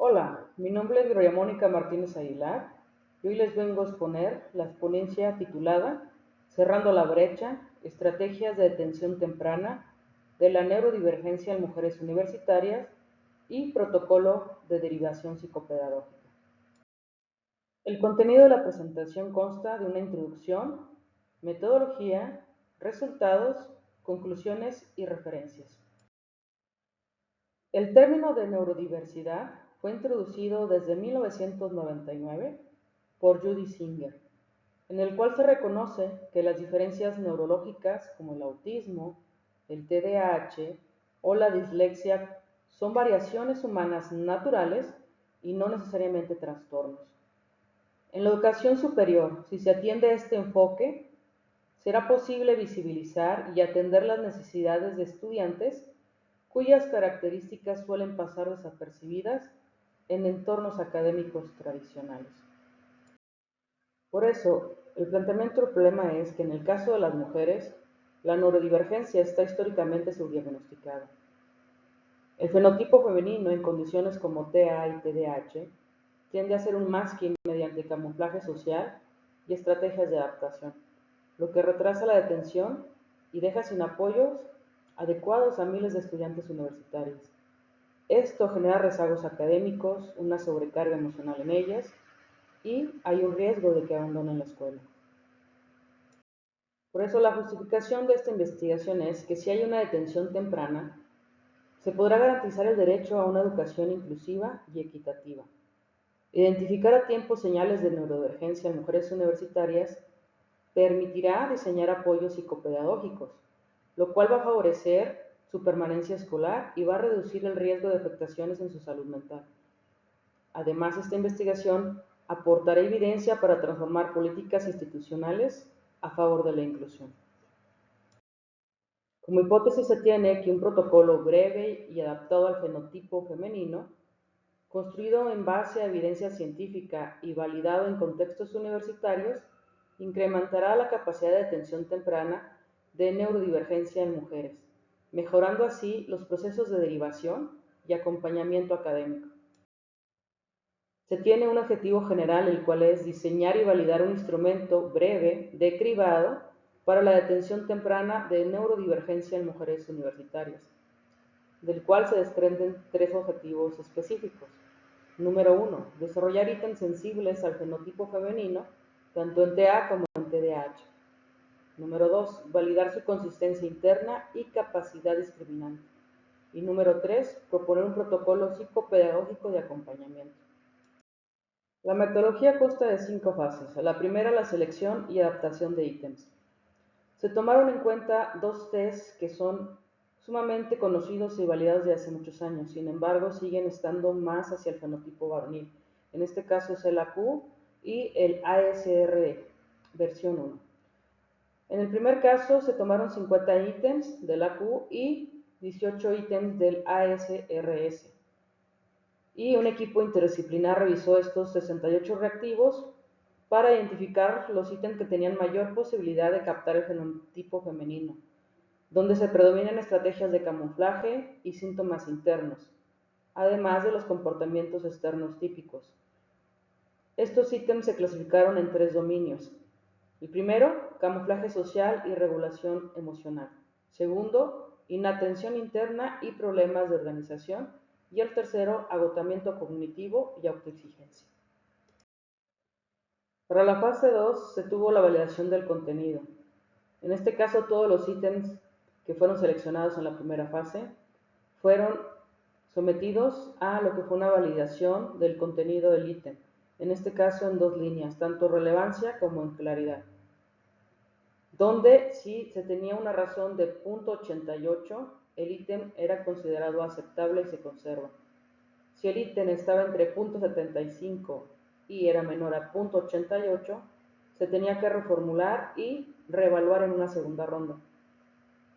Hola, mi nombre es Gloria Mónica Martínez Aguilar y hoy les vengo a exponer la ponencia titulada Cerrando la brecha, estrategias de detención temprana de la neurodivergencia en mujeres universitarias y protocolo de derivación psicopedagógica. El contenido de la presentación consta de una introducción, metodología, resultados, conclusiones y referencias. El término de neurodiversidad fue introducido desde 1999 por Judy Singer, en el cual se reconoce que las diferencias neurológicas como el autismo, el TDAH o la dislexia son variaciones humanas naturales y no necesariamente trastornos. En la educación superior, si se atiende a este enfoque, será posible visibilizar y atender las necesidades de estudiantes cuyas características suelen pasar desapercibidas en entornos académicos tradicionales. Por eso, el planteamiento del problema es que en el caso de las mujeres, la neurodivergencia está históricamente subdiagnosticada. El fenotipo femenino en condiciones como TA y TDAH tiende a ser un masking mediante camuflaje social y estrategias de adaptación, lo que retrasa la detención y deja sin apoyos adecuados a miles de estudiantes universitarios. Esto genera rezagos académicos, una sobrecarga emocional en ellas y hay un riesgo de que abandonen la escuela. Por eso la justificación de esta investigación es que si hay una detención temprana, se podrá garantizar el derecho a una educación inclusiva y equitativa. Identificar a tiempo señales de neurodivergencia en mujeres universitarias permitirá diseñar apoyos psicopedagógicos, lo cual va a favorecer su permanencia escolar y va a reducir el riesgo de afectaciones en su salud mental. Además, esta investigación aportará evidencia para transformar políticas institucionales a favor de la inclusión. Como hipótesis se tiene que un protocolo breve y adaptado al fenotipo femenino, construido en base a evidencia científica y validado en contextos universitarios, incrementará la capacidad de detención temprana de neurodivergencia en mujeres, mejorando así los procesos de derivación y acompañamiento académico. Se tiene un objetivo general, el cual es diseñar y validar un instrumento breve de cribado para la detención temprana de neurodivergencia en mujeres universitarias, del cual se desprenden tres objetivos específicos. Número 1. Desarrollar ítems sensibles al fenotipo femenino, tanto en TA como en TDAH. Número 2. Validar su consistencia interna y capacidad discriminante. Y número 3. Proponer un protocolo psicopedagógico de acompañamiento. La metodología consta de 5 fases. La primera, la selección y adaptación de ítems. Se tomaron en cuenta dos tests que son sumamente conocidos y validados desde hace muchos años, sin embargo siguen estando más hacia el fenotipo varonil. En este caso es el AQ y el ASR versión 1. En el primer caso se tomaron 50 ítems del AQ y 18 ítems del ASRS. Y un equipo interdisciplinar revisó estos 68 reactivos para identificar los ítems que tenían mayor posibilidad de captar el fenotipo femenino, donde se predominan estrategias de camuflaje y síntomas internos, además de los comportamientos externos típicos. Estos ítems se clasificaron en 3 dominios. El primero, camuflaje social y regulación emocional. Segundo, inatención interna y problemas de organización. Y el tercero, agotamiento cognitivo y autoexigencia. Para la fase 2 se tuvo la validación del contenido. En este caso, todos los ítems que fueron seleccionados en la primera fase fueron sometidos a lo que fue una validación del contenido del ítem, en este caso en 2 líneas, tanto relevancia como en claridad, donde si se tenía una razón de .88, el ítem era considerado aceptable y se conserva. Si el ítem estaba entre .75 y era menor a .88, se tenía que reformular y reevaluar en una segunda ronda.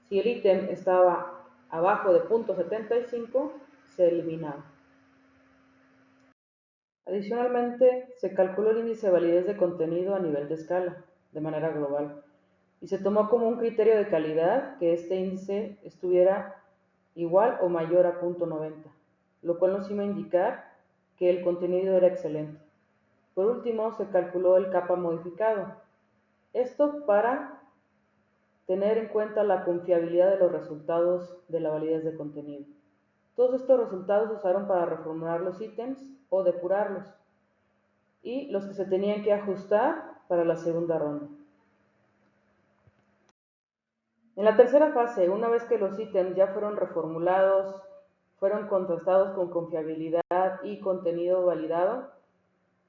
Si el ítem estaba abajo de .75, se eliminaba. Adicionalmente, se calculó el índice de validez de contenido a nivel de escala, de manera global, y se tomó como un criterio de calidad que este índice estuviera igual o mayor a .90, lo cual nos iba a indicar que el contenido era excelente. Por último, se calculó el kappa modificado. Esto para tener en cuenta la confiabilidad de los resultados de la validez de contenido. Todos estos resultados se usaron para reformular los ítems o depurarlos y los que se tenían que ajustar para la segunda ronda. En la tercera fase, una vez que los ítems ya fueron reformulados, fueron contrastados con confiabilidad y contenido validado,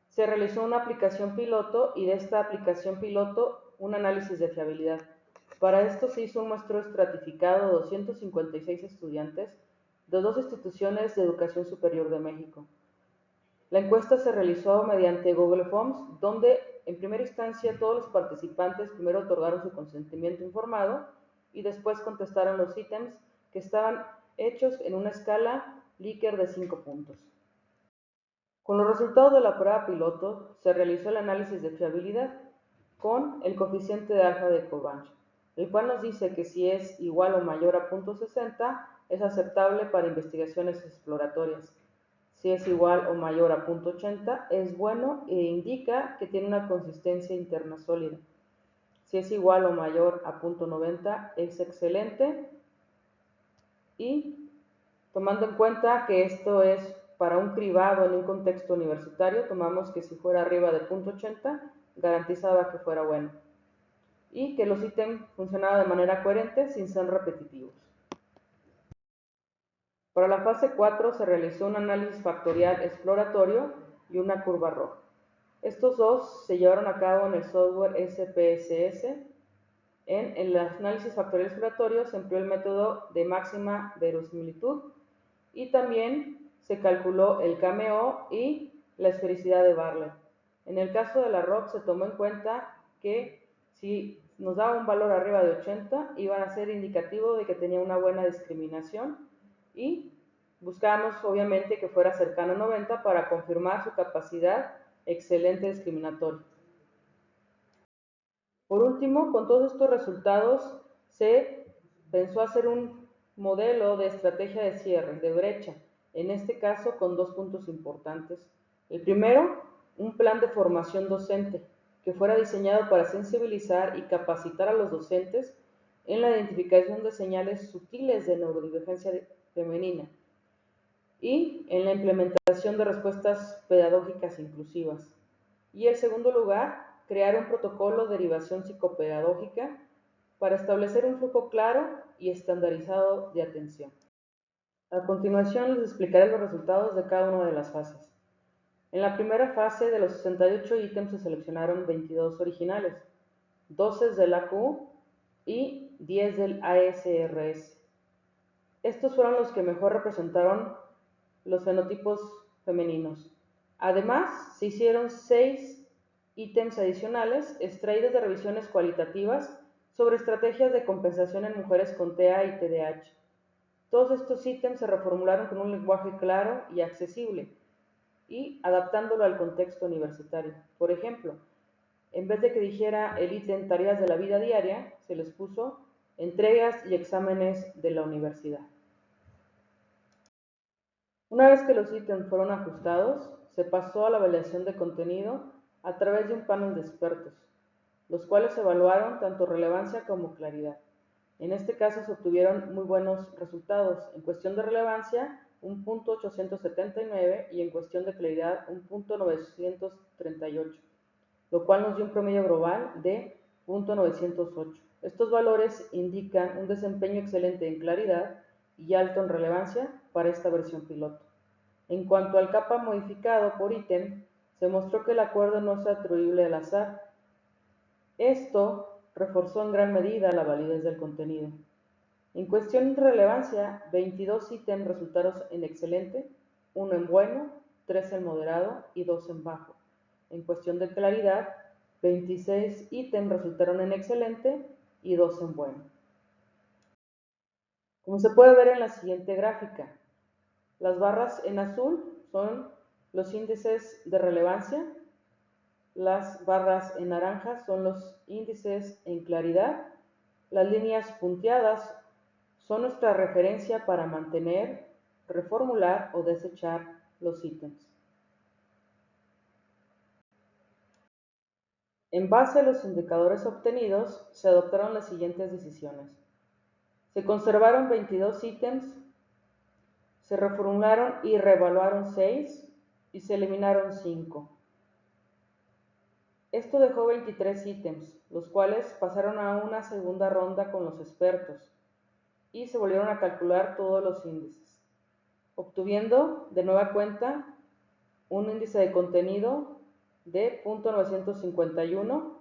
se realizó una aplicación piloto y de esta aplicación piloto un análisis de fiabilidad. Para esto se hizo un muestreo estratificado de 256 estudiantes de dos instituciones de educación superior de México. La encuesta se realizó mediante Google Forms, donde en primera instancia todos los participantes primero otorgaron su consentimiento informado y después contestaron los ítems que estaban hechos en una escala Likert de 5 puntos. Con los resultados de la prueba piloto se realizó el análisis de fiabilidad con el coeficiente de alfa de Cobanch, el cual nos dice que si es igual o mayor a 0.60 es aceptable para investigaciones exploratorias. Si es igual o mayor a 0.80 es bueno e indica que tiene una consistencia interna sólida. Si es igual o mayor a 0.90 es excelente y tomando en cuenta que esto es para un cribado en un contexto universitario, tomamos que si fuera arriba de 0.80 garantizaba que fuera bueno y que los ítems funcionaban de manera coherente sin ser repetitivos. Para la fase 4 se realizó un análisis factorial exploratorio y una curva ROC. Estos dos se llevaron a cabo en el software SPSS. En el análisis factorial exploratorio se empleó el método de máxima verosimilitud y también se calculó el KMO y la esfericidad de Barlett. En el caso de la ROC se tomó en cuenta que si nos daba un valor arriba de 80 iban a ser indicativo de que tenía una buena discriminación y buscamos obviamente que fuera cercano a 90 para confirmar su capacidad excelente discriminatoria. Por último, con todos estos resultados se pensó hacer un modelo de estrategia de cierre, de brecha, en este caso con dos puntos importantes. El primero, un plan de formación docente que fuera diseñado para sensibilizar y capacitar a los docentes en la identificación de señales sutiles de neurodivergencia femenina y en la implementación de respuestas pedagógicas inclusivas. Y en segundo lugar, crear un protocolo de derivación psicopedagógica para establecer un flujo claro y estandarizado de atención. A continuación les explicaré los resultados de cada una de las fases. En la primera fase, de los 68 ítems se seleccionaron 22 originales, 12 del AQ y 10 del ASRS. Estos fueron los que mejor representaron los fenotipos femeninos. Además, se hicieron 6 ítems adicionales extraídos de revisiones cualitativas sobre estrategias de compensación en mujeres con TEA y TDAH. Todos estos ítems se reformularon con un lenguaje claro y accesible y adaptándolo al contexto universitario. Por ejemplo, en vez de que dijera el ítem tareas de la vida diaria, se les puso entregas y exámenes de la universidad. Una vez que los ítems fueron ajustados, se pasó a la evaluación de contenido a través de un panel de expertos, los cuales evaluaron tanto relevancia como claridad. En este caso se obtuvieron muy buenos resultados. En cuestión de relevancia, un punto 879 y en cuestión de claridad, un punto 938, lo cual nos dio un promedio global de punto 908. Estos valores indican un desempeño excelente en claridad y alto en relevancia para esta versión piloto. En cuanto al kappa modificado por ítem, se mostró que el acuerdo no es atribuible al azar. Esto reforzó en gran medida la validez del contenido. En cuestión de relevancia, 22 ítems resultaron en excelente, 1 en bueno, 3 en moderado y 2 en bajo. En cuestión de claridad, 26 ítems resultaron en excelente y 2 en bueno. Como se puede ver en la siguiente gráfica, las barras en azul son los índices de relevancia, las barras en naranja son los índices en claridad, las líneas punteadas son nuestra referencia para mantener, reformular o desechar los ítems. En base a los indicadores obtenidos, se adoptaron las siguientes decisiones. Se conservaron 22 ítems, se reformularon y reevaluaron 6 y se eliminaron 5. Esto dejó 23 ítems, los cuales pasaron a una segunda ronda con los expertos y se volvieron a calcular todos los índices, obtuviendo de nueva cuenta un índice de contenido de 0.951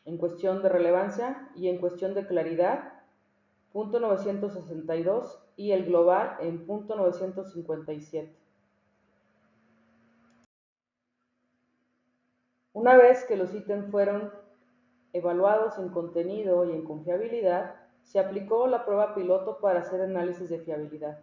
en cuestión de relevancia y en cuestión de claridad 0.962 y el global en 0.957. Una vez que los ítems fueron evaluados en contenido y en confiabilidad, se aplicó la prueba piloto para hacer análisis de fiabilidad.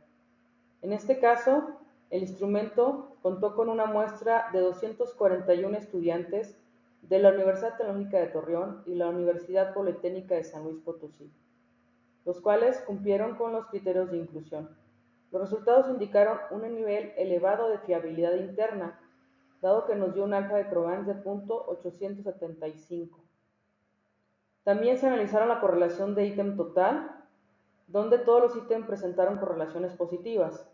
En este caso, el instrumento contó con una muestra de 241 estudiantes de la Universidad Tecnológica de Torreón y la Universidad Politécnica de San Luis Potosí, los cuales cumplieron con los criterios de inclusión. Los resultados indicaron un nivel elevado de fiabilidad interna, dado que nos dio un alfa de Crogans de 0.875. También se analizaron la correlación de ítem total, donde todos los ítems presentaron correlaciones positivas.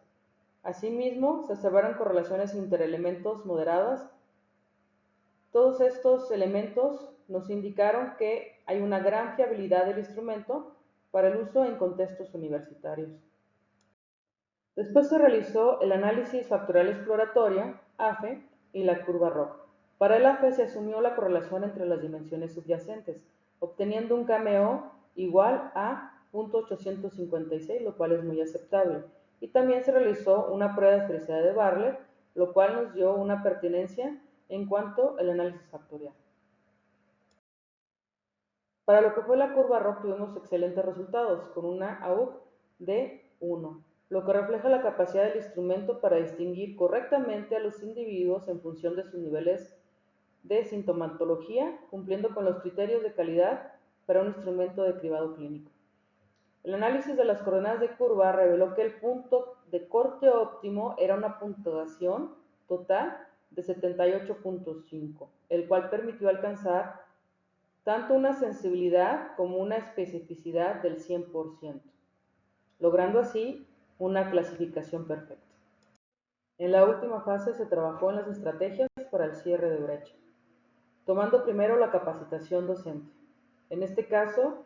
Asimismo, se observaron correlaciones interelementos moderadas. Todos estos elementos nos indicaron que hay una gran fiabilidad del instrumento para el uso en contextos universitarios. Después se realizó el análisis factorial exploratorio, AFE, y la curva ROC. Para el AFE se asumió la correlación entre las dimensiones subyacentes, obteniendo un KMO igual a 0.856, lo cual es muy aceptable. Y también se realizó una prueba de esfericidad de Bartlett, lo cual nos dio una pertinencia en cuanto al análisis factorial. Para lo que fue la curva ROC tuvimos excelentes resultados, con una AUC de 1, lo que refleja la capacidad del instrumento para distinguir correctamente a los individuos en función de sus niveles de sintomatología, cumpliendo con los criterios de calidad para un instrumento de cribado clínico. El análisis de las coordenadas de curva reveló que el punto de corte óptimo era una puntuación total de 78.5, el cual permitió alcanzar tanto una sensibilidad como una especificidad del 100%, logrando así una clasificación perfecta. En la última fase se trabajó en las estrategias para el cierre de brecha, tomando primero la capacitación docente. En este caso,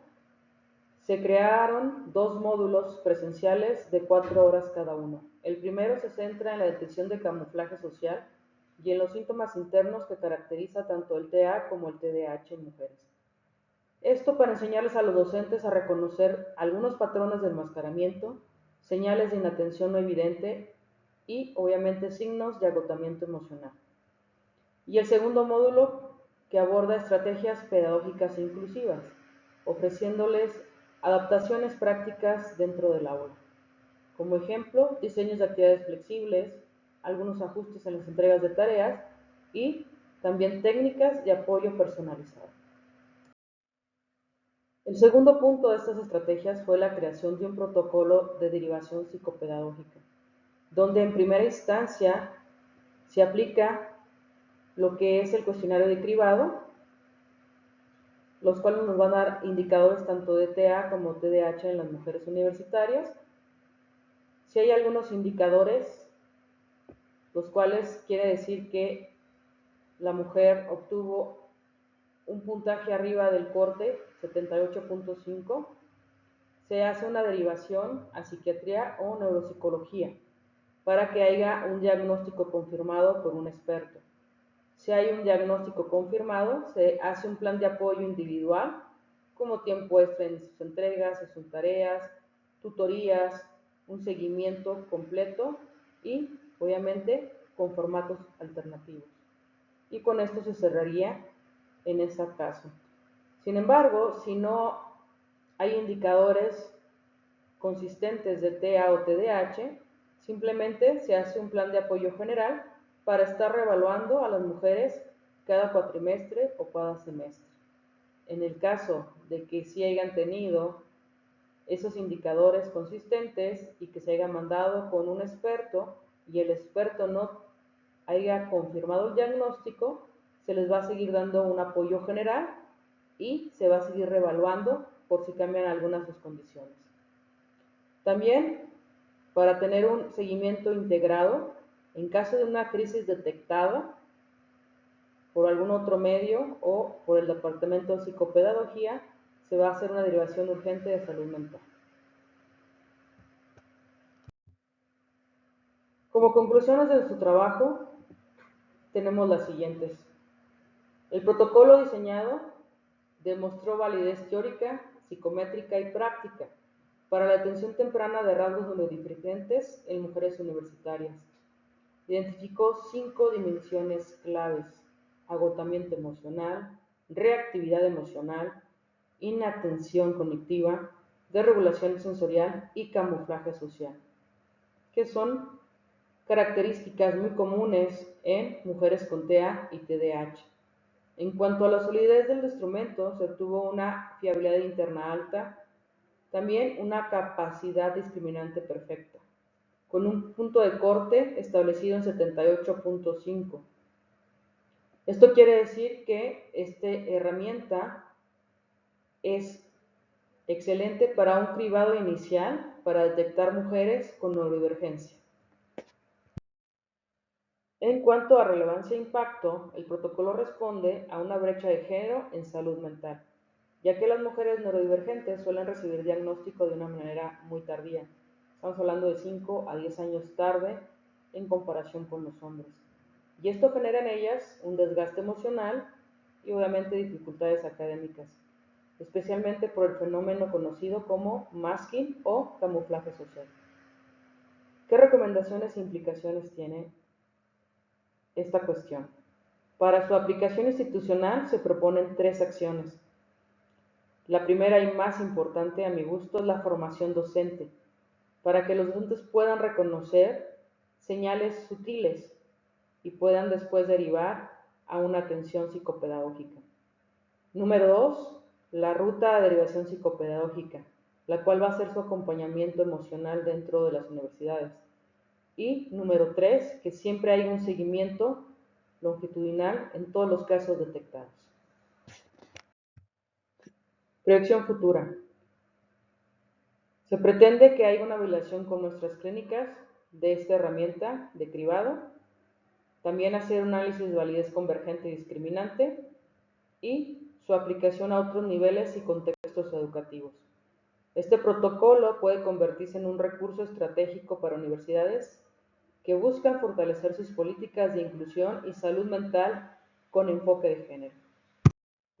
se crearon 2 módulos presenciales de 4 horas cada uno. El primero se centra en la detección de camuflaje social y en los síntomas internos que caracteriza tanto el TA como el TDAH en mujeres. Esto para enseñarles a los docentes a reconocer algunos patrones de enmascaramiento, señales de inatención no evidente y obviamente signos de agotamiento emocional. Y el segundo módulo que aborda estrategias pedagógicas inclusivas, ofreciéndoles adaptaciones prácticas dentro del aula. Como ejemplo, diseños de actividades flexibles, algunos ajustes en las entregas de tareas y también técnicas de apoyo personalizado. El segundo punto de estas estrategias fue la creación de un protocolo de derivación psicopedagógica, donde en primera instancia se aplica lo que es el cuestionario de cribado, los cuales nos van a dar indicadores tanto de TA como TDAH en las mujeres universitarias. Si hay algunos indicadores, los cuales quiere decir que la mujer obtuvo un puntaje arriba del corte, 78.5, se hace una derivación a psiquiatría o neuropsicología para que haya un diagnóstico confirmado por un experto. Si hay un diagnóstico confirmado, se hace un plan de apoyo individual, como tiempo extra en sus entregas, en sus tareas, tutorías, un seguimiento completo y, obviamente, con formatos alternativos. Y con esto se cerraría en ese caso. Sin embargo, si no hay indicadores consistentes de TA o TDAH, simplemente se hace un plan de apoyo general para estar reevaluando a las mujeres cada cuatrimestre o cada semestre. En el caso de que sí hayan tenido esos indicadores consistentes y que se haya mandado con un experto y el experto no haya confirmado el diagnóstico, se les va a seguir dando un apoyo general y se va a seguir reevaluando por si cambian algunas de sus condiciones. También, para tener un seguimiento integrado, en caso de una crisis detectada por algún otro medio o por el Departamento de Psicopedagogía, se va a hacer una derivación urgente de salud mental. Como conclusiones de su trabajo, tenemos las siguientes. El protocolo diseñado demostró validez teórica, psicométrica y práctica para la atención temprana de rasgos neurodivergentes en mujeres universitarias. Identificó 5 dimensiones claves: agotamiento emocional, reactividad emocional, inatención cognitiva, desregulación sensorial y camuflaje social, que son características muy comunes en mujeres con TEA y TDAH. En cuanto a la solidez del instrumento, se obtuvo una fiabilidad interna alta, también una capacidad discriminante perfecta, con un punto de corte establecido en 78.5. Esto quiere decir que esta herramienta es excelente para un cribado inicial para detectar mujeres con neurodivergencia. En cuanto a relevancia e impacto, el protocolo responde a una brecha de género en salud mental, ya que las mujeres neurodivergentes suelen recibir diagnóstico de una manera muy tardía. Estamos hablando de 5 a 10 años tarde en comparación con los hombres. Y esto genera en ellas un desgaste emocional y obviamente dificultades académicas, especialmente por el fenómeno conocido como masking o camuflaje social. ¿Qué recomendaciones e implicaciones tiene esta cuestión? Para su aplicación institucional se proponen 3 acciones. La primera y más importante a mi gusto es la formación docente, para que los docentes puedan reconocer señales sutiles y puedan después derivar a una atención psicopedagógica. Número 2, la ruta de derivación psicopedagógica, la cual va a ser su acompañamiento emocional dentro de las universidades. Y número 3, que siempre hay un seguimiento longitudinal en todos los casos detectados. Proyección futura. Se pretende que haya una vinculación con nuestras clínicas de esta herramienta de cribado, también hacer un análisis de validez convergente y discriminante y su aplicación a otros niveles y contextos educativos. Este protocolo puede convertirse en un recurso estratégico para universidades que buscan fortalecer sus políticas de inclusión y salud mental con enfoque de género.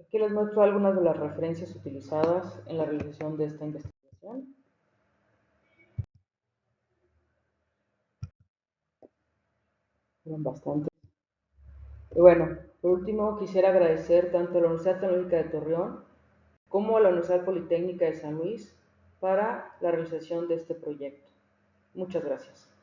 Aquí les muestro algunas de las referencias utilizadas en la realización de esta investigación. Fueron bastantes. Y bueno, por último quisiera agradecer tanto a la Universidad Tecnológica de Torreón como a la Universidad Politécnica de San Luis para la realización de este proyecto. Muchas gracias.